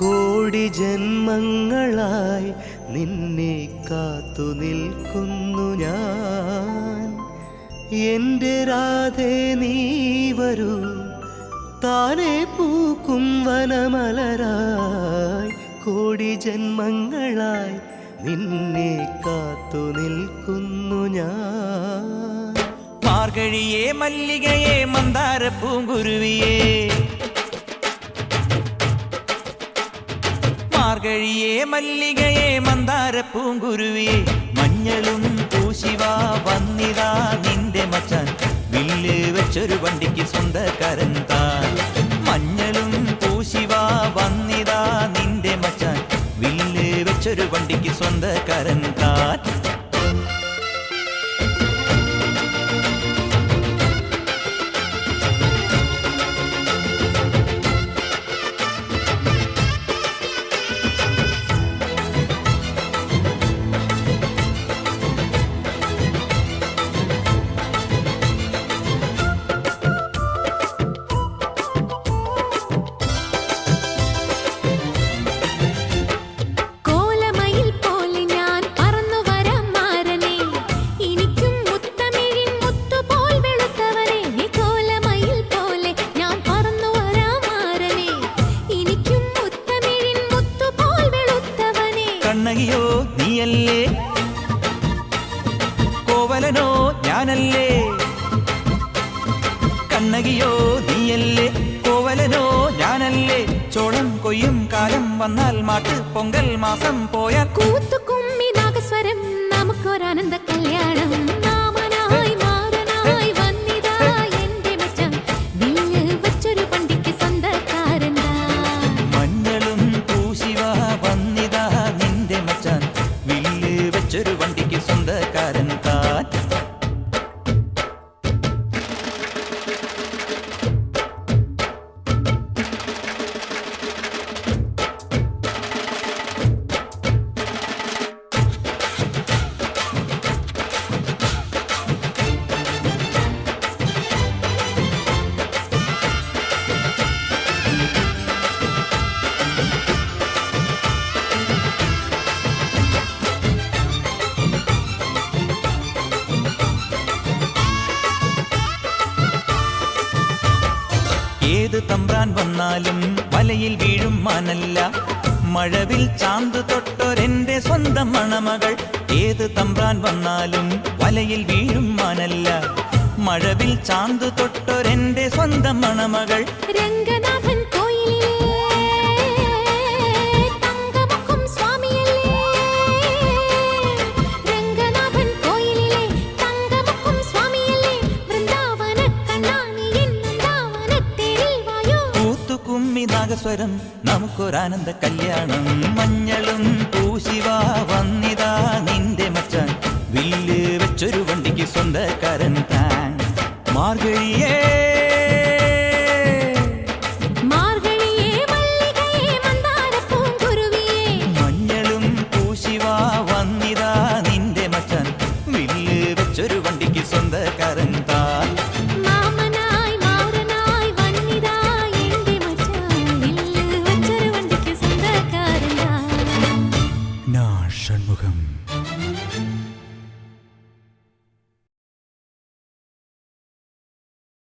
കോടി ജന്മങ്ങളായി നിന്നെ കാത്തു നിൽക്കുന്നു ഞാൻ. എൻ്റെ രാധേ നീ വരൂ, താനെ പൂക്കും വനമലരായി. കോടി ജന്മങ്ങളായി നിന്നെ കാത്തു നിൽക്കുന്നു ഞാൻ. മാർഗഴിയേ മല്ലികയെ മന്ദാര പൂങ്കുരുവിയേ, മാർഗഴിയേ മല്ലികയെ മന്ദാര പൂങ്കുരുവിയേ, മഞ്ഞളും പൂശിവാ വന്നിതാ നിന്റെ മച്ചാൻ, വില്ല് വെച്ചൊരു വണ്ടിക്ക് സ്വന്തക്കാരൻ താൻ. മഞ്ഞളും പൂശിവാ വന്നിതാ നിന്റെ മച്ചാൻ, വില്ല് വെച്ചൊരു വണ്ടിക്ക് സ്വന്തക്കാരൻ താൻ. കണ്ണകിയോ നീയല്ലേ, കോവലനോ ഞാനല്ലേ. കണ്ണകിയോ നീയല്ലേ, കോവലനോ ഞാനല്ലേ. ചോളം കൊയ്യും കാലം വന്നാൽ മാട്ട് പൊങ്കൽ മാസം പോയാൽ കൂത്തുകുമ്മി നാഗസ്വരം നമുക്കൊരാനന്ദ കല്യാണം. നാമനായി മാറനായി വന്നിതാ എന്റെ മച്ചാൻ, വില്ല് വെച്ചൊരു വണ്ടിക്ക് സ്വന്തക്കാരൻ. മഞ്ഞളും പൂശിവാ വന്നിതാ നിന്റെ മച്ചാൻ, വില്ല് വെച്ചൊരു വണ്ടിക്ക് സ്വന്തക്കാരൻ താൻ. ഏത് തമ്പ്രാൻ വന്നാലും വലയിൽ വീഴും മാനല്ല, മഴവിൽ ചാന്ത് തൊട്ടൊരെന്റെ സ്വന്തം മണമകൾ. ഏത് തമ്പ്രാൻ വന്നാലും വലയിൽ വീഴും മാനല്ല, മഴവിൽ ചാന്ത് തൊട്ടൊരെന്റെ സ്വന്തം മണമകൾ. രംഗനാഥൻ നാഗസ്വരം നമുക്കൊരാനന്ദ കല്യാണം. മഞ്ഞളും പൂശിവാ വന്നിതാ നിന്റെ മച്ചാൻ, വില്ല് വെച്ചൊരു വണ്ടിക്ക് സ്വന്തക്കാരൻ